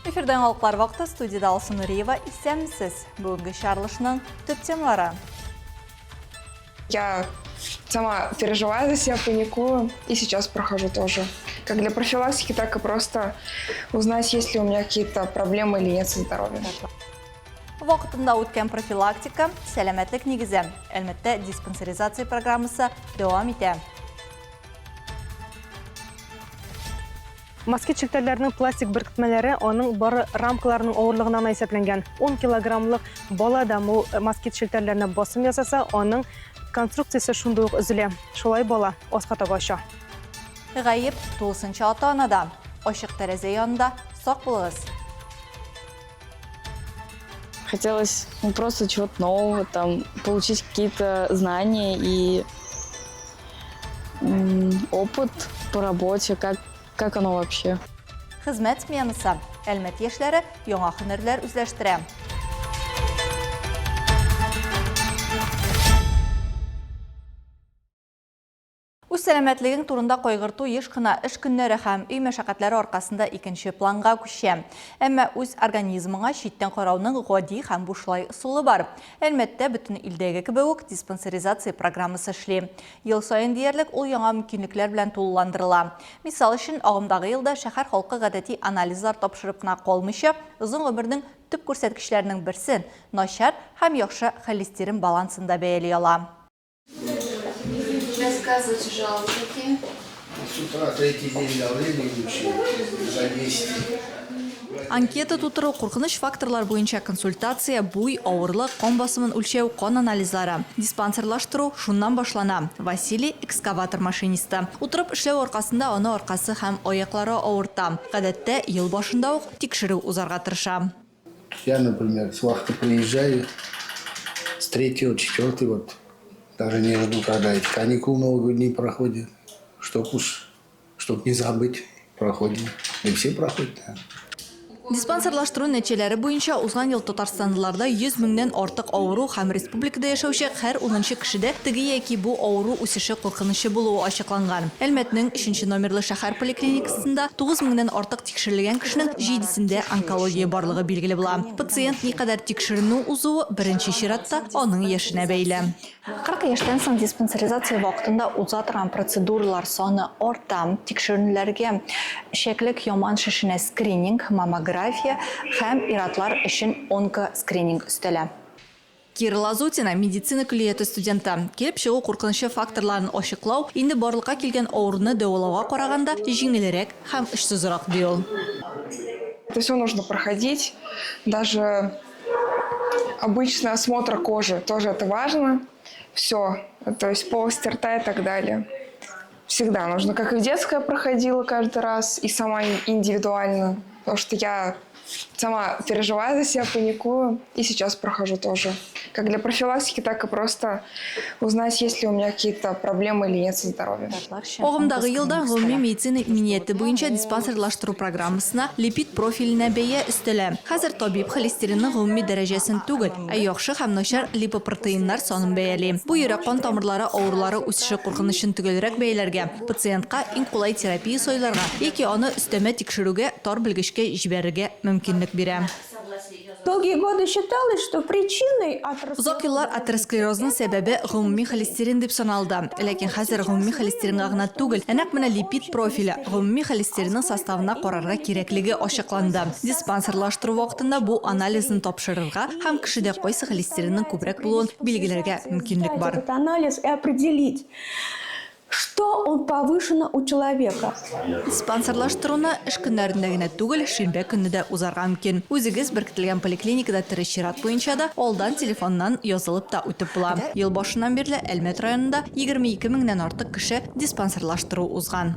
Эфирден алықлар вақты студияда Алсын Нұриева исәмсіз. Бүгінгі шарлышының төп темалары. Я сама переживаю за себя, паникую, и сейчас прохожу тоже. Как для профилактики, так и просто узнать, есть ли у меня какие-то проблемы или нет со здоровьем. Вақытында өткен профилактика, сәлемәтлік негізі, әлмәтті диспансеризация программасы давам ете. Москит шелтерлерінің пластик біркітмелері оның бары рамкаларының ауырлығынан есепленген. 10 килограммлық бала даму москит шелтерлеріне басым ясаса, оның конструкциясы шундуық үзіле. Шолай бала, осқата қошы. Ғайып 9-шы ата-анада, ашық тәрәзе янында сақ болыңыз. Хотелось просто чего-то нового, там, получить какие-то знания и опыт по работе, как оно вообще. Хизмет сменасы, әлмәт ешлері, яңа хөнерләр үзләштірә. Үз сәлемәтлеген турында қойғырту еш қына іш күннері һәм үй мәшәқәтләре арқасында икенче планға күшә. Әмма үз организмыңа шиттен қарауның ғади һәм бушлай ысулы бар. Әлмәттә бүтін илдәге кебек диспансеризация программасы эшли. Ел сайын диярлек ул яңа мөмкинлекләр белән тулыландырыла. Мисал өчен, агымдагы елда шәһәр халкы гадәти анализлар тапшырып кына калмыйча, озын гомернең төп күрсәткечләренең берсен начар һәм яхшы холестерин балансында бәяли ала. Рассказывайте жалобы. С утра третий день давление лучше за 200. Анкета тутыру куркыныч факторлар буенча консультация, буй, авырлык, кан басымын үлчәү, кан анализлары. Диспансерлаштыру шуннан башлана. Василий экскаватор машинисты. Утырып эшләү аркасында аны аркасы һәм аяклары авырта. Гадәттә ел башында ук тикшерү узарга тырыша. Я, например, с вахты приезжаю, с 3-го, 4-го, вот, даже не жду, когда эти каникулы Новые дни проходят, чтоб не забыть, проходим. И все проходят, да. Диспансерлаштыру нәтиҗәләре буенча узган ел Татарстанлыларда 100 меңнән артык авыру һәм республикада яшәүче һәр 10нчы кешедә теге яки бу авыру үсеше куркынычлы булуы ачыкланган. Әлмәтнең 3нче номерлы шәһәр поликлиникасында 9 меңнән артык тикшерелгән кешенең 7сендә онкология барлыгы билгеле була. Пациент никадәр тикшеренү узуы беренче чиратта аның яшенә бәйле. 40 яшьтән соң диспансеризация вакытында уза торган процедуралар саны арта. Тикшеренүләргә шәклек яман шешенә скрининг, маммография һәм иратлар өчен онкоскрининг өстәлә. Кира Лазутина, медицина күллияте студенты. Келіп чыгу куркынычлы факторларын ачыклау инде барлыкка килгән авыруны дәвалауга караганда җиңелрәк һәм эшсезрак ди ул. Это все нужно проходить. Даже обычный осмотр кожи тоже это важно. Все, то есть полость рта и так далее. Всегда нужно, как и в детское проходила каждый раз, и сама индивидуально. Потому что я сама переживаю за себя, паникую, и сейчас прохожу тоже. Как для профилактики, так и просто узнать, есть ли у меня какие-то проблемы или нет со здоровьем. Агымдагы елда гомуми медицина иминияты буенча диспансерлаштыру программасына липид профиленә бәя өстәлә. Хәзер табиб холестеринның гомуми дәрәҗәсен түгел, ә яхшы һәм начар липопротеиннар санын бәяли. Бу йөрәк кан тамырлары авырулары үсеше куркынычын түгелрәк бәяләргә, пациентка иң кулай терапия сайларга яки аны өстәмә тикшерүгә тар белгечкә җибәрергә мөмкинлек бирә. Долгие годы считалось, что причиной Узак еллар атеросклерозның сәбәбе гомуми холестерин дип саналды. Ләкин хәзер гомуми холестеринга гына түгел, әнәк менә липид профиле гомуми холестеринның составына карарга кирәклеге ачыкланды. Диспансерлаштыру вакытында бу анализны тапшырырга һәм кешедә кайсы холестеринның күбрәк булуын билгеләргә мөмкинлек бар. этот анализ и определить, что он повышено у человека. Диспансерлаштыруны эш көннәрендә генә түгел, шимбә көнне дә узарга мөмкин. Үзегез беркетелгән поликлиникада тырыш чират буенча да алдан телефоннан язылып та үтеп була. Ел башыннан бирле Әлмәт районында 22 меңнән артык кеше диспансерлаштыру узган.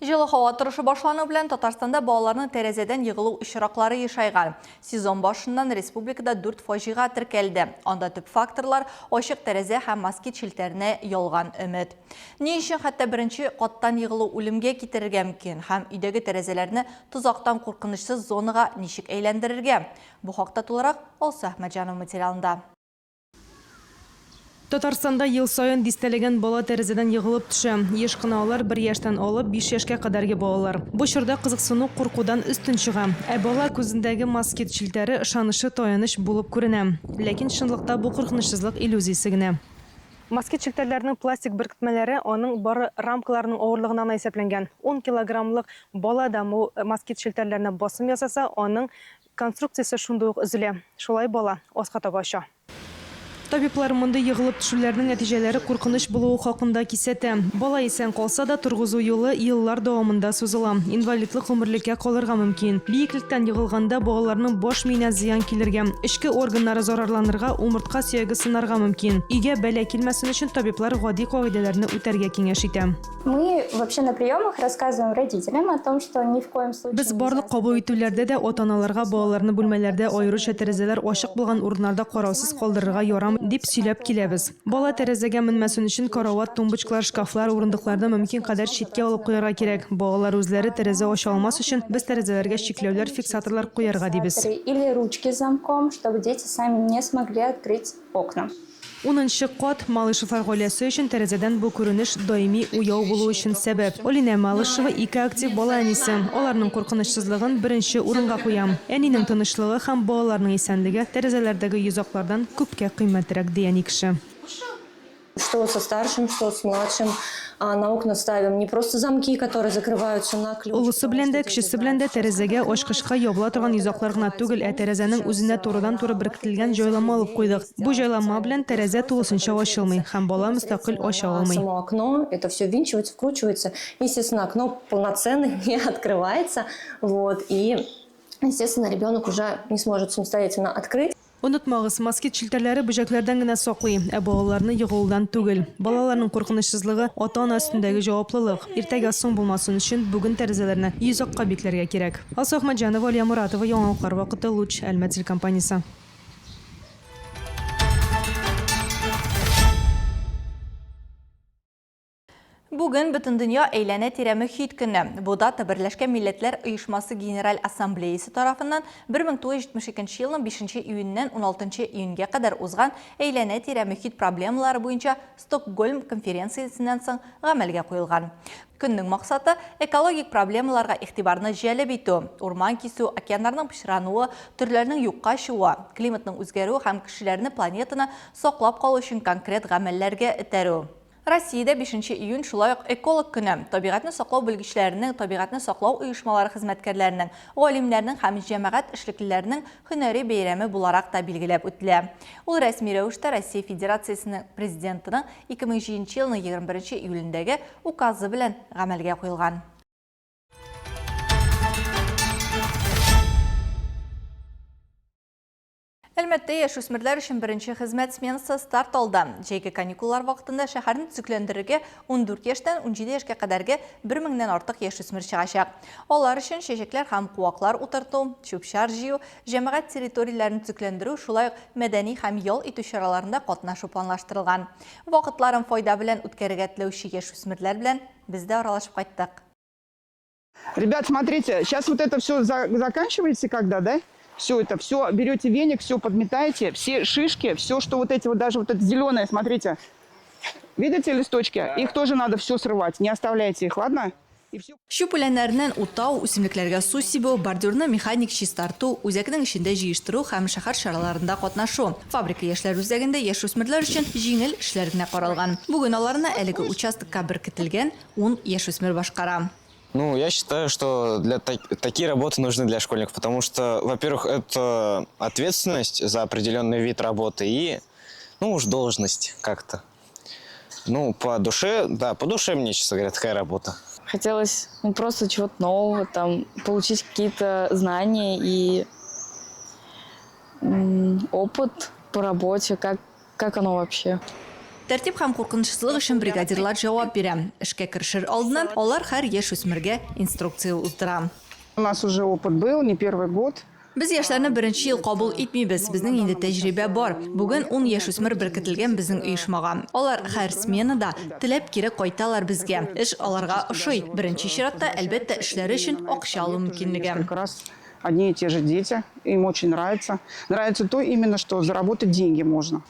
Җылы һава торышы башлану белән Татарстанда балаларның тәрәзәдән егылу очраклары ешайган. Сезон башыннан республикада 4 фаҗига теркәлде. Анда төп факторлар ачык тәрәзә һәм москит шелтәренә ялган өмет. Ни өчен хәтта беренче каттан егылу үлемгә китерергә мөмкин һәм өйдәге тәрәзәләрне тозактан куркынычсыз зонага ничек әйләндерергә? Бу хакта тулырак Алса Әхмәтҗанов материалында. Татарстанда ел сайын дистелеген бала тәрізеден егылып түші. Еш қынаулар 1 яштан алып 5 яшқа қадарғы балалар. Бұл шырда қызықсыну қорқудан үстін шыға. Бала көзіндегі маскет шілтері ышанышы таяныш болып көріне. Ләкин шынлықта бұл қорқынышсызлық иллюзиясы гіне. Маскет шілтерлерінің пластик біркітмелері оның бар рамкаларының ауырлығынан есепленген. 10 килограммлық бала даму маскет шілтерлеріне басым ясаса, оның конструкциясы шундуық үзіле. Шолай бала осқа табашы. Табиплар мұнды егылып түшілердің нәтижелері қорқыныш болуы хақында кисеті. Бала есен қалса да тұрғызу юлы еллар дауамында созыла. Инвалидлік өмірлікке қалырға мүмкін. Бейікліктен егылғанда балаларының бош миына зиян келерге, ішкі органнары зарарланырға, умыртқа сүйегі сынарға мүмкін. Үйге бәле келмесін үшін табиплар ғади қағидаларны үтәрге кеңеш ите. Мы вообще на приемах рассказываем родителям о том, что ни в коем случае... Біз барлық қабыл итүләрдә дә ата-аналарга балаларны бүлмәләрдә айырыша тәрәзәләр ашык булган урыннарда караусыз калдырырга ярам дип сөйләп киләбез. Бала тәрәзәгә менмәсен өчен карават, тумбочкалар, шкафлар, урындыкларда мөмкин кадәр читкә алып куярга кирәк. Балалар үзләре тәрәзә аша алмас өчен без тәрәзәләргә чикләүләр, фиксаторлар куярга дибез. Или ручки с замком, чтобы дети сами не смогли открыть окна. 10-нчы кат Малышевлар гаиләсе өчен тәрәзәдән бу күренеш даими уяу булу өчен сәбәп. Алина Малышева 2 актив бала әнисе. Аларның куркынычсызлыгын беренче урынга куям. Әнинең тынычлыгы һәм балаларның исәнлеге тәрәзәләрдәге йозаклардан күпкә кыйммәтрәк дигән кеше. Что со старшим, что с младшим. На окна ставим не просто замки, которые закрываются на ключ. Улысы белән дә, кечесе белән дә тәрәзәгә ачкычка ябыла торган йозаклар гына түгел, тәрәзәнең үзенә турыдан-туры беркетелгән җайлама алып куйдык. Бу җайлама белән тәрәзә тулысынча ачылмый һәм бала мөстәкыйль ача алмый. Само окно, это все винчивается, вкручивается. Естественно, окно полноценно не открывается. Вот, и, естественно, ребенок уже не сможет самостоятельно открыть. Unutmagыз, маскет шилтерләре бөҗәкләрдән генә саклый, балаларны егылудан түгел. Балаларның куркынычсызлыгы ата-ана өстендәге җаваплылык. Иртәгә соң булмасын өчен бүген тәрәзәләрне йозакка бикләргә кирәк. Алсу Ахмаджанова, Алия Муратова, Яңалыклар вакыты, Луч, Әлмәт телекомпаниясе. Бүген Бөтен дөнья әйләнә тирә мөхит көне. Бу дата Берләшкән Милләтләр Оешмасы Генераль Ассамблеясы тарафыннан 1972 елның 5 июньнән 16 июньгә кадәр узган әйләнә тирә мөхит проблемалары буенча Стокгольм конференциясеннән соң гамәлгә куелган. Көннең максаты экологик проблемаларга игътибарны җәлеп итү, урман кисү, океаннарның пычрануы, төрләрнең юкка чыгуы, климатның үзгәрүе һәм кешеләрне планетаны саклап калу өчен конкрет гамәлләргә этәрү. Россиядә 5 июнь шулай ук эколог көне. Табигатьне саклау белгечләренең, табигатьне саклау оешмалары хезмәткәрләренең, галимнәрнең һәм җәмәгать эшлеклеләренең һөнәри бәйрәме буларак та билгеләп үтелә. Ул рәсми рәвештә Россия Федерациясенең президентының 2007 елның 21 июлендәге указы белән гамәлгә куелган. Әлмәттә яшүсмерләр өчен беренче хезмәт сменасы старт алды. Җәйге каникуллар вакытында шәһәрне төзекләндерергә 14 яшьтән 17 яшькә кадәрге 1000-нән артык яшүсмер чыгачак. Алар өчен чәчәкләр һәм куаклар утырту, чүп-чар җыю, җәмәгать территорияләрен төзекләндерү, шулай ук мәдәни һәм ял итү чараларында катнашу планлаштырылган. Вакытларын файда белән үткәрергә теләүче яшүсмерләр белән без дә аралашып кайттык. Ребят, смотрите, сейчас вот это все заканчиваете когда, да? Все это, все, берете веник, все подметаете, все шишки, все, что вот эти вот, даже вот это зеленое, смотрите. Видите листочки? Их тоже надо все срывать, не оставляйте их, ладно? Шуп үләннәреннән утау, үсемлекләргә су сибү, бордюрны механик чистарту, үзәкнең эчендә җыештыру һәм шәһәр чараларында катнашу. Фабрика яшьләр үзәгендә яшүсмерләр өчен җиңел эшләр генә каралган. Бүген аларны әлеге участокка беркетелгән 10 яшүсмер башкара. Ну, я считаю, что такие работы нужны для школьников, потому что, во-первых, это ответственность за определенный вид работы и, ну, уж должность как-то. Ну, по душе, да, по душе мне, честно говоря, такая работа. Хотелось просто чего-то нового, там, получить какие-то знания и опыт по работе, как оно вообще. Тәртип һәм куркынычсызлык өчен бригадирлар җавап бирә. Эшкә керешер алдыннан алар һәр яшүсмергә инструкция уздыра. У нас уже опыт был, не первый год. Без яшьләрне беренче ел кабул итмибез. Безнең инде тәҗрибә бар. Бүген 10 яшүсмер беркетелгән безнең оешмага. Алар һәр сменада теләп кире кайталар безгә. Эш аларга ошый. Беренче чиратта, әлбәттә, эшләре өчен акча алу мөмкинлеге. Как раз одни и те же дети, им очень нравится. Нравится то именно, что заработать деньги можно.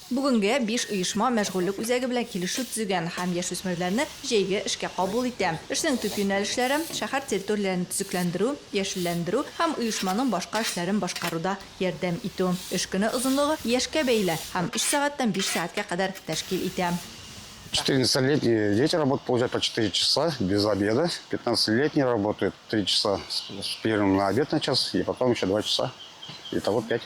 Бүгінге 5 ұйышма мәшғүллек үзәге белән килешү төзегән һәм яшүсмерләрне җәйге эшкә кабул итә. Эшнең төп юнәлешләре шәһәр территорияләрен төзекләндерү, яшелләндерү һәм оешманың башка эшләрен башкаруда ярдәм итү. Эш көне озынлыгы яшькә бәйле һәм 3 сәгатьтән 5 сәгатькә кадәр тәшкил итә. 14-летние дети работают, получают по 4 часа без обеда. 15-летние работают 3 часа с перерывом на обед на час, и потом еще 2 часа. Итого 5.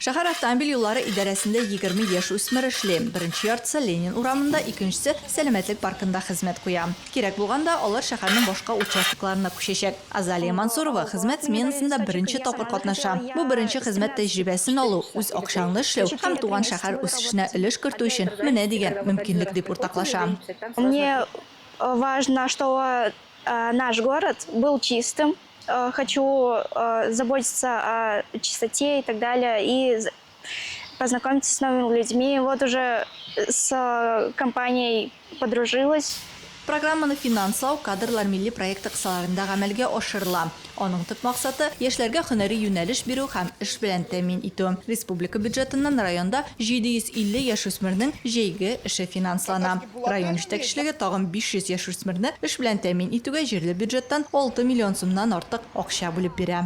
Шәһәр автомобиль юллары идарәсендә 20 яшь үсмер эшли. Беренче яртысы Ленин урамында, икенчесе Сәламәтлек паркында хезмәт куя. Кирәк булганда алар шәһәрнең башка участокларына күчәчәк. Азалия Мансурова хезмәт сменасында беренче тапкыр катнаша. Бу беренче хезмәт тәҗрибәсен алу, үз акчаңны эшләү һәм туган шәһәр үсешенә өлеш кертү өчен менә дигән мөмкинлек дип уртаклаша. Мне важно, что наш город был чистым. Хочу заботиться о чистоте и так далее, и познакомиться с новыми людьми. Вот уже с компанией подружилась. Программаны финанслау кадрлар милли проекты кысаларында гамәлгә ашырыла. Аның төп максаты яшьләргә һөнәри юнәлеш бирү һәм эш белән тәэмин итү. Республика бюджетыннан районда 750 яшүсмернең җәйге эше финанслана. Район җитәкчелеге тагын 500 яшүсмерне эш белән тәэмин итүгә җирле бюджеттан 6 миллион сумнан артык акча бүлеп бирә.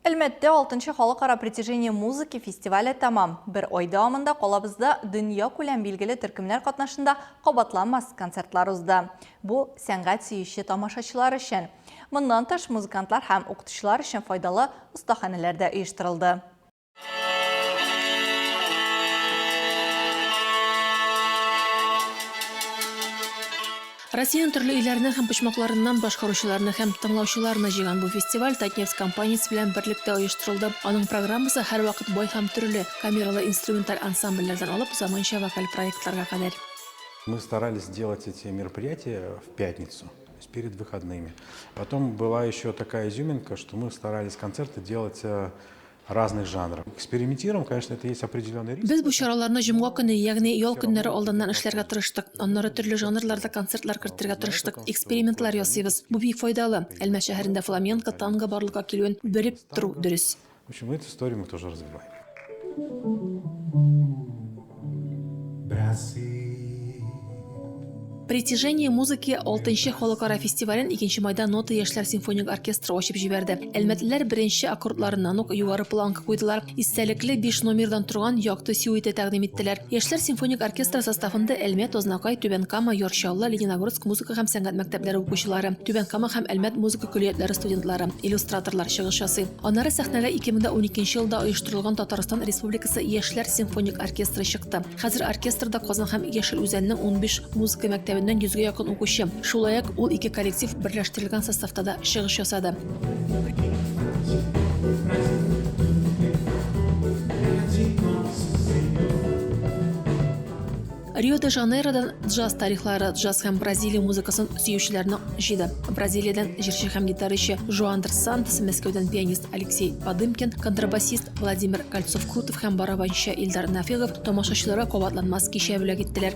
Әлмәттә 6-нчы халыкара притяжение музыки фестивале тамам. Бер ай дәвамында калабызда дөнья күләм билгеле төркемнәр катнашында кабатланмас концертлар узды. Бу сәнгать сөюче тамашачылар өчен. Моннан тыш музыкантлар һәм укытучылар өчен файдалы остаханәләрдә оештырылды. Россиянең төрле илләреннән һәм почмакларыннан башкаручыларны һәм тыңлаучыларны җыйган бу фестиваль Татнефть компаниясе белән берлектә оештырылды. Аның программасы һәр вакыт бай һәм төрле камералы инструменталь ансамбльләрдән алып заманча вокаль проектларга кадәр. Мы старались сделать эти мероприятия в пятницу, то есть перед выходными. Потом была еще такая изюминка, что мы старались концерты делать разных жанров. Экспериментируем, конечно, это есть определенный риск. Без бу чараларны җомга көне, ягъни ял көннәре алданнан эшләргә тырыштык. Аннары төрле жанрларда концертлар кертергә тырыштык. Экспериментлар ясыйбыз. Бу бик файдалы. Әлмәт шәһәрендә фламенко, танго барлыкка килүен белеп тору дөрес. В общем, эту историю мы тоже развиваем. Притяжение музыки 6-нчы халыкара фестивален 2 майда Нота яшьләр симфоник оркестры ачып җибәрде. Әлмәтлеләр беренче аккордларыннан ук югары планка куйдылар. Истәлекле 5 номердан торган якты сюиты тәкъдим иттеләр. Яшьләр симфоник оркестры составында Әлмәт, Ознакай, Түбән Кама, Йорчаллы, Лениногорск музыка һәм сәнгать мәктәпләре укучылары, Түбән Кама һәм Әлмәт музыка көллиятләре студентлары, иллюстраторлар чыгыш ясый. Аннары сәхнәгә 2012 елда оештырылган Татарстан Республикасы яшьләр симфоник оркестры чыкты. Хәзер оркестрда Казан һәм Яшел Үзәннең 15 музыка мәктәбеннән 100-гә якын укучы. Шулай ук ул 2 коллектив берләштирелгән составта да чыгыш ясады. Рио-де-Жанейродан джаз тарихлары, джаз һәм Бразилия музыкасын сөючеләрне җыйды. Бразилиядән җырчы һәм гитарист Жоандер Сантос, Мәскәүдән пианист Алексей Подымкин, контрабасист Владимир Кольцов-Крутов һәм барабанчы Илдар Нафигов тамашачыларга кабатланмас кичә бүләк иттеләр.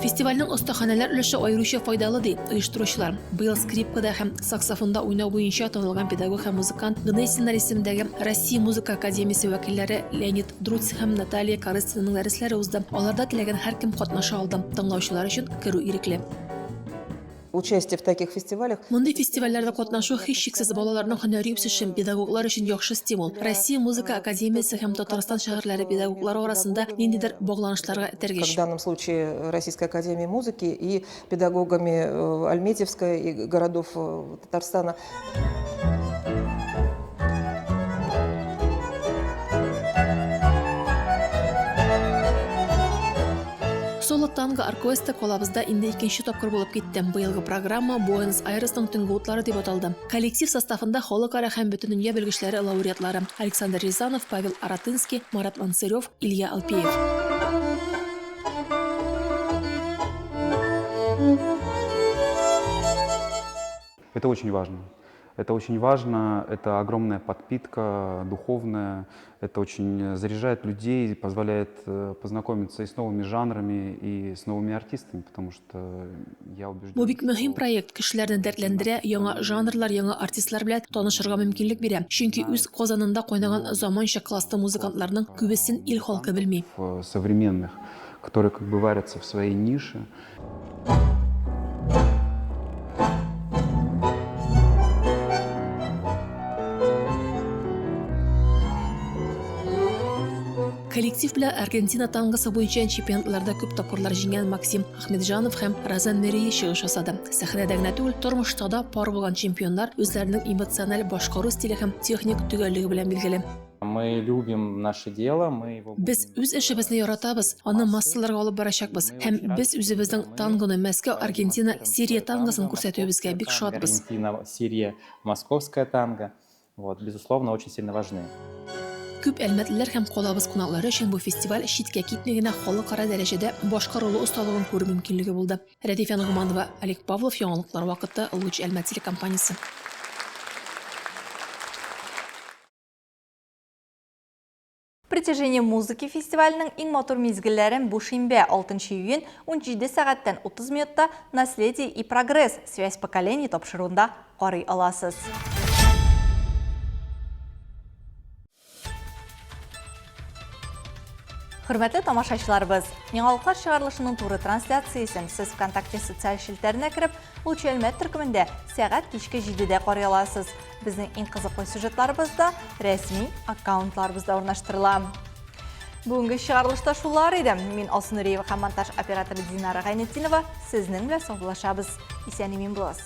Фестивальнең остаханәләр өлеше аеруча файдалы ди оештыручылар. Быел скрипкада һәм саксофонда уйнау буенча танылган педагог һәм музыкант Гнесина исемендәге Россия музыка академиясе вәкилләре Леонид Друц һәм Наталья Корыстинаның дәресләре узды. Аларда теләгән һәркем катнаша алды. Тыңлаучылар өчен керү ирекле. Участие в таких фестивалях. Мондый фестивальләрдә катнашу һичшиксез балаларның һөнәри үсешен, педагоглар өчен яхшы стимул. Россия музыка академиясе һәм Татарстан шәһәрләре педагоглары арасында ниндидер багланышларга этәргеч. В данном случае Российской академии музыки и педагогами Альметьевской и городов Татарстана. Соло танго оркестры колабызда инде 2нче тапкыр булып китте. Быелгы программа Буэнос-Айрестың төнге утлары дип аталды. Коллектив составында халыкара һәм бөтен дөнья белгечләре лауреатлары Александр Рязанов, Павел Аратынский, Марат Мансырев, Илья Алпеев. Это очень важно. Это очень важно, это огромная подпитка духовная, это очень заряжает людей, позволяет познакомиться и с новыми жанрами, и с новыми артистами, потому что я убежден... Бу бик мөһим проект кешеләрне дәртләндерә, яңа жанрлар, яңа артистлар белән танышырга мөмкинлек бирә. Чөнки үз Казанында кайнаган заманча класслы музыкантларның күбесен ил халкы белми. Современных, которые как бы варятся в своей нише. Коллектив белән Аргентина тангысы буенча чемпионатларда күп тапкырлар җиңгән Максим Ахмеджанов һәм Разан Мерие чыгыш ясады. Сәхнәдә генә түгел, тормышта да пар булган чемпионнар үзләренең эмоциональ башкару стиле һәм техник төгәллеге белән билгеле. Мы любим наше дело, мы его... Без үз эшебезне яратабыз, аны массаларга алып барачакбыз. Һәм без үзебезнең тангоны Мәскәү, Аргентина, Сирия тангосын күрсәтүебезгә бик шатбыз. Аргентина, Сирия, московская танго, вот, безусловно, очень сильно важны. Күп әлмәтлеләр һәм калабыз кунаклары өчен бу фестиваль читкә китмәгәнә халыкара дәрәҗәдә башкарылу осталыгын күрү мөмкинлеге булды. Рәдиф Янагыманова, Олег Павлов, яңалыклар вакыты, Луч Әлмәт телекомпаниясе. Притяжение музыки фестиваленең иң матур мизгелләрен бу шимбә 6 июнь 17 сәгатьтән 30 минутта «Наследие и прогресс. Связь поколений» тапшыруында карый аласыз. Хөрмәтле тамашачыларыбыз, яңалыклар чыгарылышының туры трансляциясын сез ВКонтакте социаль шелтәренә кереп, Луч Әлмәт төркемендә сәгать кичке 7-дә карый аласыз. Безнең иң кызыклы сюжетларыбызда рәсми аккаунтларыбызда урнаштырыла. Бүгенге чыгарылышта шулар иде. Мин Алсу Нуриева һәм монтаж операторы Динара Гайнетдинова сезнең белән саубуллашабыз. Исән-имин булыгыз.